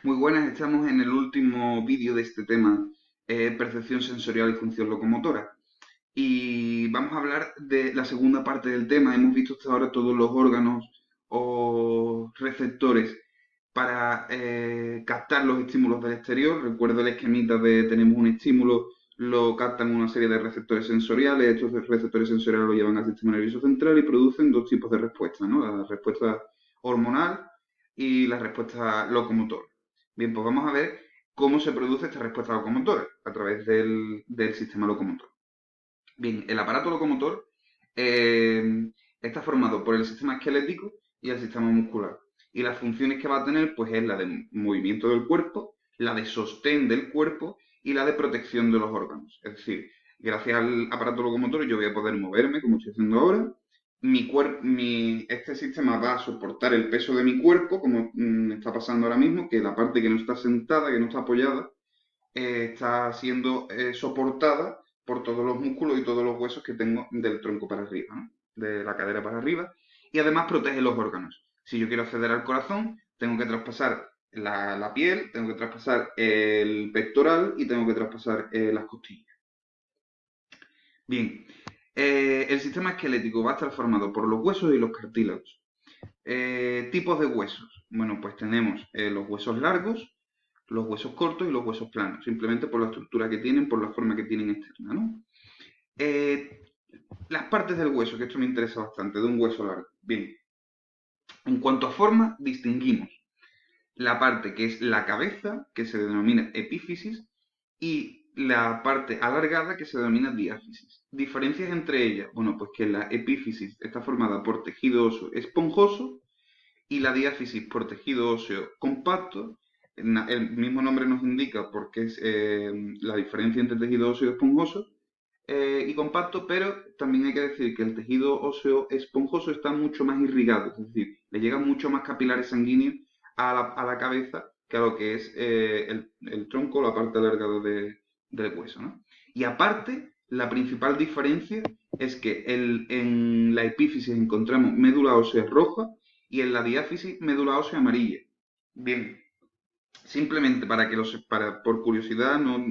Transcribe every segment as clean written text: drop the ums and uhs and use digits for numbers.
Muy buenas, estamos en el último vídeo de este tema, percepción sensorial y función locomotora. Y vamos a hablar de la segunda parte del tema. Hemos visto hasta ahora todos los órganos o receptores para captar los estímulos del exterior. Recuerda el esquemita de tenemos un estímulo, lo captan una serie de receptores sensoriales. Estos receptores sensoriales lo llevan al sistema nervioso central y producen dos tipos de respuestas, ¿no? La respuesta hormonal y la respuesta locomotora. Bien, pues vamos a ver cómo se produce esta respuesta locomotora a través del sistema locomotor. Bien, el aparato locomotor está formado por el sistema esquelético y el sistema muscular. Y las funciones que va a tener, pues es la de movimiento del cuerpo, la de sostén del cuerpo y la de protección de los órganos. Es decir, gracias al aparato locomotor yo voy a poder moverme, como estoy haciendo ahora. Este sistema va a soportar el peso de mi cuerpo, como está pasando ahora mismo, que la parte que no está sentada, que no está apoyada, está siendo soportada por todos los músculos y todos los huesos que tengo del tronco para arriba, ¿no? De la cadera para arriba, y además protege los órganos. Si yo quiero acceder al corazón, tengo que traspasar la piel, tengo que traspasar el pectoral y tengo que traspasar las costillas. Bien, el sistema esquelético va a estar formado por los huesos y los cartílagos. Tipos de huesos. Bueno, pues tenemos los huesos largos, los huesos cortos y los huesos planos, simplemente por la estructura que tienen, por la forma que tienen externa, ¿no? Eh, las partes del hueso, que esto me interesa bastante, de un hueso largo. Bien, en cuanto a forma, distinguimos la parte que es la cabeza, que se denomina epífisis, y la parte alargada, que se denomina diáfisis. ¿Diferencias entre ellas? Bueno, pues que la epífisis está formada por tejido óseo esponjoso y la diáfisis por tejido óseo compacto. El mismo nombre nos indica porque es la diferencia entre tejido óseo esponjoso y compacto, pero también hay que decir que el tejido óseo esponjoso está mucho más irrigado, es decir, le llegan mucho más capilares sanguíneos a la cabeza que a lo que es el tronco, la parte alargada del hueso, ¿no? Y aparte, la principal diferencia es que en la epífisis encontramos médula ósea roja y en la diáfisis médula ósea amarilla. Bien, simplemente por curiosidad, no,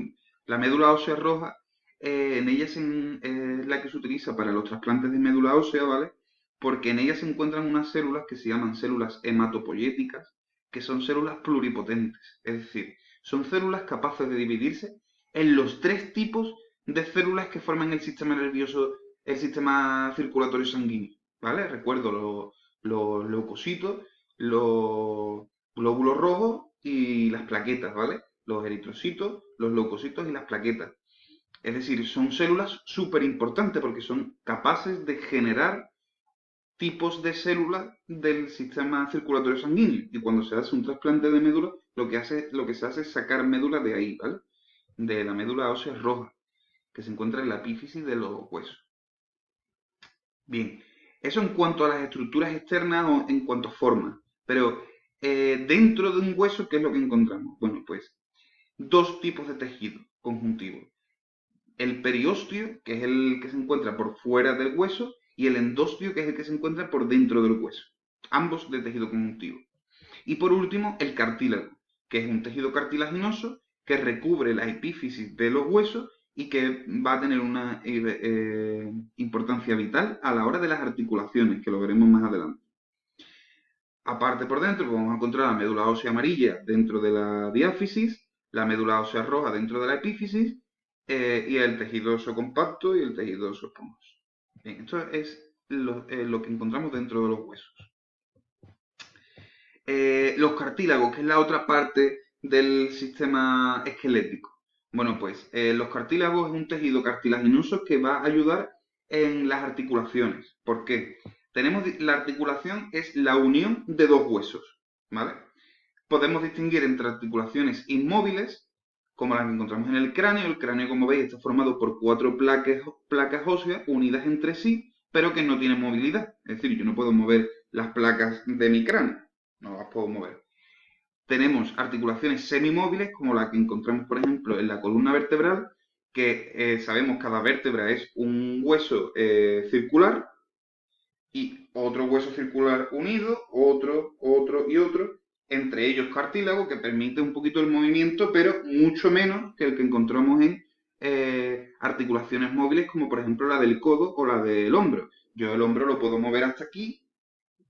la médula ósea roja, en ella es la que se utiliza para los trasplantes de médula ósea, ¿vale? Porque en ella se encuentran unas células que se llaman células hematopoyéticas, que son células pluripotentes. Es decir, son células capaces de dividirse en los tres tipos de células que forman el sistema nervioso, el sistema circulatorio sanguíneo, ¿vale? Recuerdo los leucocitos, los glóbulos rojos y las plaquetas, ¿vale? Los eritrocitos, los leucocitos y las plaquetas. Es decir, son células súper importantes porque son capaces de generar tipos de células del sistema circulatorio sanguíneo. Y cuando se hace un trasplante de médula, lo que se hace es sacar médula de ahí, ¿vale? De la médula ósea roja, que se encuentra en la epífisis de los huesos. Bien, eso en cuanto a las estructuras externas o en cuanto a forma. Pero dentro de un hueso, ¿qué es lo que encontramos? Bueno, pues dos tipos de tejido conjuntivo. El periósteo, que es el que se encuentra por fuera del hueso, y el endósteo, que es el que se encuentra por dentro del hueso. Ambos de tejido conjuntivo. Y por último, el cartílago, que es un tejido cartilaginoso que recubre la epífisis de los huesos y que va a tener una importancia vital a la hora de las articulaciones, que lo veremos más adelante. Aparte por dentro, pues vamos a encontrar la médula ósea amarilla dentro de la diáfisis, la médula ósea roja dentro de la epífisis y el tejido óseo compacto y el tejido óseo esponjoso. Bien, esto es lo que encontramos dentro de los huesos. Los cartílagos, que es la otra parte del sistema esquelético. Bueno, pues los cartílagos es un tejido cartilaginoso que va a ayudar en las articulaciones. ¿Por qué? La articulación es la unión de dos huesos, ¿vale? Podemos distinguir entre articulaciones inmóviles, como las que encontramos en el cráneo. El cráneo, como veis, está formado por cuatro placas óseas unidas entre sí, pero que no tienen movilidad. Es decir, yo no puedo mover las placas de mi cráneo, no las puedo mover. Tenemos articulaciones semimóviles, como la que encontramos, por ejemplo, en la columna vertebral, que sabemos cada vértebra es un hueso circular y otro hueso circular unido, otro y otro. entre ellos cartílago, que permite un poquito el movimiento, pero mucho menos que el que encontramos en articulaciones móviles, como por ejemplo la del codo o la del hombro. Yo el hombro lo puedo mover hasta aquí,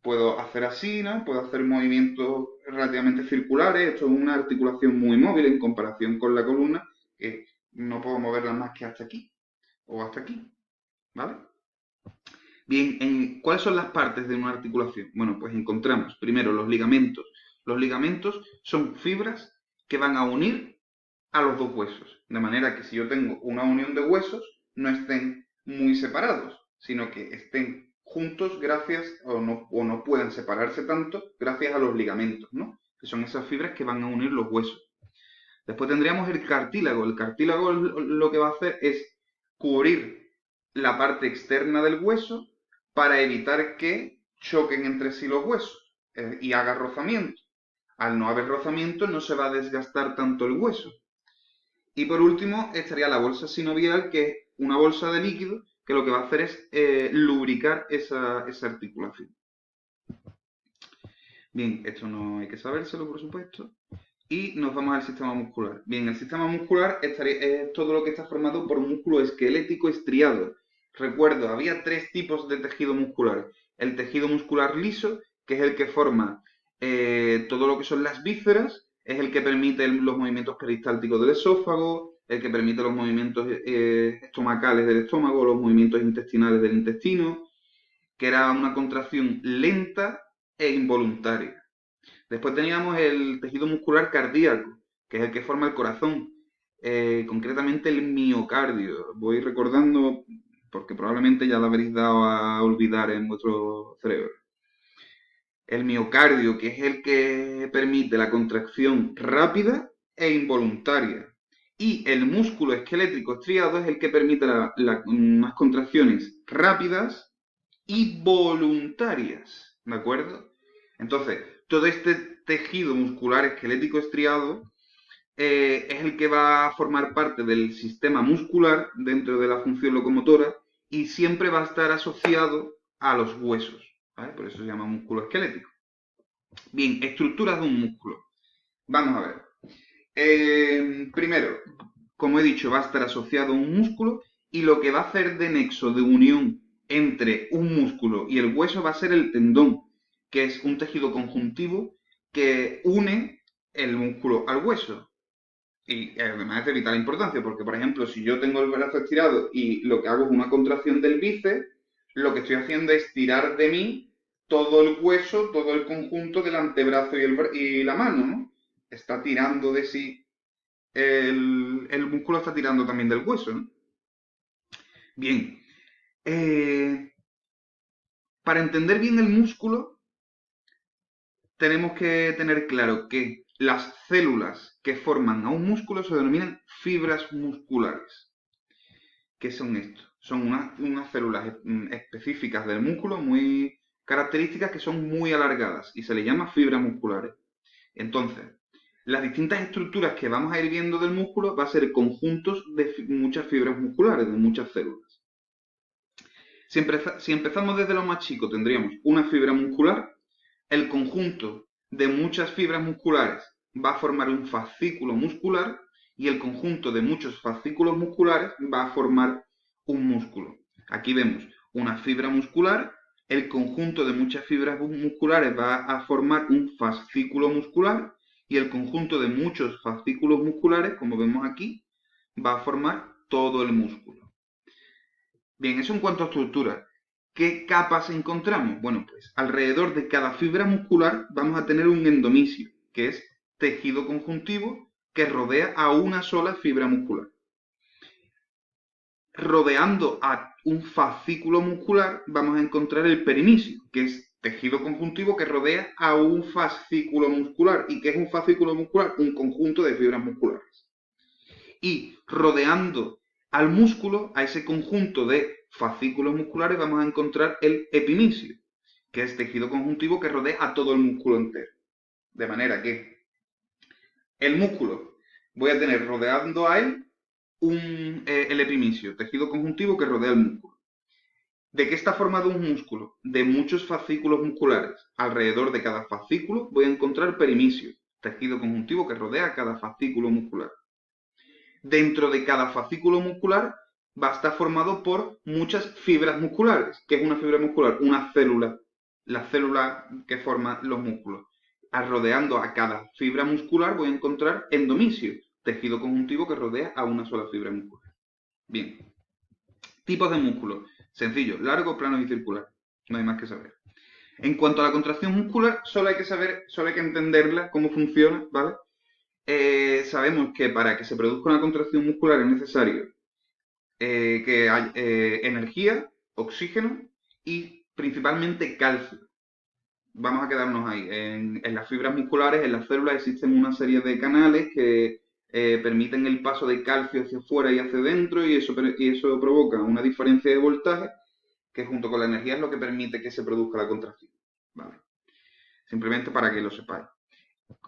puedo hacer así, ¿no? Puedo hacer movimientos relativamente circulares. Esto es una articulación muy móvil en comparación con la columna, que no puedo moverla más que hasta aquí o hasta aquí, ¿vale? Bien, ¿cuáles son las partes de una articulación? Bueno, pues encontramos primero los ligamentos. Los ligamentos son fibras que van a unir a los dos huesos. De manera que si yo tengo una unión de huesos, no estén muy separados, sino que estén juntos gracias, o no puedan separarse tanto gracias a los ligamentos, ¿no? Que son esas fibras que van a unir los huesos. Después tendríamos el cartílago. El cartílago lo que va a hacer es cubrir la parte externa del hueso para evitar que choquen entre sí los huesos y haga rozamiento. Al no haber rozamiento no se va a desgastar tanto el hueso. Y por último estaría la bolsa sinovial, que es una bolsa de líquido que lo que va a hacer es lubricar esa articulación. Bien, esto no hay que sabérselo, por supuesto. Y nos vamos al sistema muscular. Bien, el sistema muscular es todo lo que está formado por músculo esquelético estriado. Recuerdo, había tres tipos de tejido muscular. El tejido muscular liso, que es el que forma todo lo que son las vísceras, es el que permite los movimientos peristálticos del esófago, el que permite los movimientos estomacales del estómago, los movimientos intestinales del intestino, que era una contracción lenta e involuntaria. Después teníamos el tejido muscular cardíaco, que es el que forma el corazón, concretamente el miocardio. Voy recordando porque probablemente ya lo habréis dado a olvidar en vuestro cerebro. El miocardio, que es el que permite la contracción rápida e involuntaria. Y el músculo esquelético estriado es el que permite unas contracciones rápidas y voluntarias, ¿de acuerdo? Entonces, todo este tejido muscular esquelético estriado es el que va a formar parte del sistema muscular dentro de la función locomotora y siempre va a estar asociado a los huesos, ¿vale? Por eso se llama músculo esquelético. Bien, estructuras de un músculo. Vamos a ver. Primero, como he dicho, va a estar asociado a un músculo y lo que va a hacer de nexo, de unión entre un músculo y el hueso va a ser el tendón, que es un tejido conjuntivo que une el músculo al hueso. Y además es de vital importancia, porque por ejemplo, si yo tengo el brazo estirado y lo que hago es una contracción del bíceps, lo que estoy haciendo es tirar de mí todo el hueso, todo el conjunto del antebrazo y la mano, ¿no? Está tirando de sí, el músculo está tirando también del hueso, ¿no? Bien, para entender bien el músculo, tenemos que tener claro que las células que forman a un músculo se denominan fibras musculares. ¿Qué son estos? Son unas células específicas del músculo, muy características, que son muy alargadas y se les llama fibras musculares. Entonces, las distintas estructuras que vamos a ir viendo del músculo va a ser conjuntos de muchas fibras musculares, de muchas células. Si empezamos desde lo más chico, tendríamos una fibra muscular. El conjunto de muchas fibras musculares va a formar un fascículo muscular y el conjunto de muchos fascículos musculares va a formar un músculo. Aquí vemos una fibra muscular, el conjunto de muchas fibras musculares va a formar un fascículo muscular y el conjunto de muchos fascículos musculares, como vemos aquí, va a formar todo el músculo. Bien, eso en cuanto a estructura. ¿Qué capas encontramos? Bueno, pues alrededor de cada fibra muscular vamos a tener un endomisio, que es tejido conjuntivo que rodea a una sola fibra muscular. Rodeando a un fascículo muscular vamos a encontrar el perimisio, que es tejido conjuntivo que rodea a un fascículo muscular. ¿Y qué es un fascículo muscular? Un conjunto de fibras musculares. Y rodeando al músculo, a ese conjunto de fascículos musculares, vamos a encontrar el epimisio, que es tejido conjuntivo que rodea a todo el músculo entero. De manera que el músculo, voy a tener rodeando a él el epimisio, tejido conjuntivo que rodea el músculo. ¿De qué está formado un músculo? De muchos fascículos musculares. Alrededor de cada fascículo voy a encontrar perimisio, tejido conjuntivo que rodea cada fascículo muscular. Dentro de cada fascículo muscular va a estar formado por muchas fibras musculares. ¿Qué es una fibra muscular? Una célula, la célula que forma los músculos. Rodeando a cada fibra muscular voy a encontrar endomisio, tejido conjuntivo que rodea a una sola fibra muscular. Bien. Tipos de músculos. Sencillo, largo, plano y circular. No hay más que saber. En cuanto a la contracción muscular, solo hay que saber, solo hay que entenderla, cómo funciona, ¿vale? Sabemos que para que se produzca una contracción muscular es necesario que haya energía, oxígeno y principalmente calcio. Vamos a quedarnos ahí. En las fibras musculares, en las células, existen una serie de canales que permiten el paso de calcio hacia afuera y hacia adentro y eso provoca una diferencia de voltaje que junto con la energía es lo que permite que se produzca la contracción. ¿Vale? Simplemente para que lo sepáis.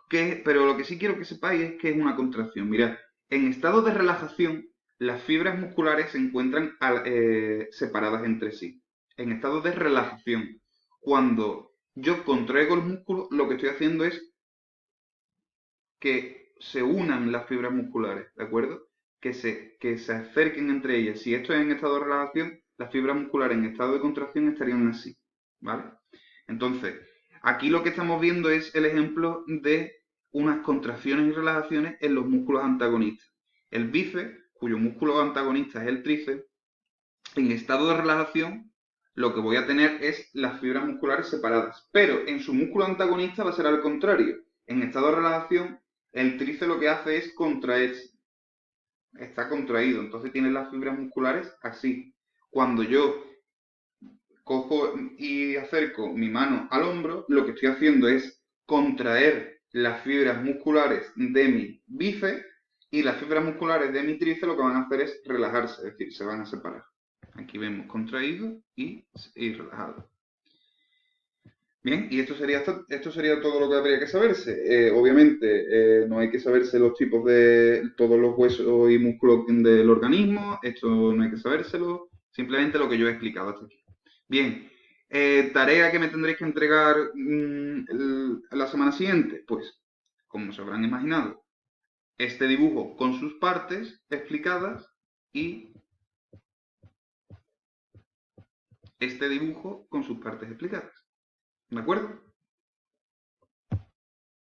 Pero lo que sí quiero que sepáis es que es una contracción. Mirad, en estado de relajación, las fibras musculares se encuentran separadas entre sí. En estado de relajación, cuando yo contraigo el músculo, lo que estoy haciendo es que se unan las fibras musculares, ¿de acuerdo? Que se acerquen entre ellas. Si esto es en estado de relajación, las fibras musculares en estado de contracción estarían así, ¿vale? Entonces, aquí lo que estamos viendo es el ejemplo de unas contracciones y relajaciones en los músculos antagonistas. El bíceps, cuyo músculo antagonista es el tríceps, en estado de relajación lo que voy a tener es las fibras musculares separadas, pero en su músculo antagonista va a ser al contrario. En estado de relajación, el tríceps lo que hace es contraerse, está contraído, entonces tiene las fibras musculares así. Cuando yo cojo y acerco mi mano al hombro, lo que estoy haciendo es contraer las fibras musculares de mi bíceps y las fibras musculares de mi tríceps lo que van a hacer es relajarse, es decir, se van a separar. Aquí vemos contraído y relajado. Bien, y esto sería todo lo que habría que saberse. Obviamente, no hay que saberse los tipos de todos los huesos y músculos del organismo, esto no hay que sabérselo, simplemente lo que yo he explicado hasta aquí. Bien, tarea que me tendréis que entregar la semana siguiente, pues, como se habrán imaginado, este dibujo con sus partes explicadas y este dibujo con sus partes explicadas. ¿De acuerdo?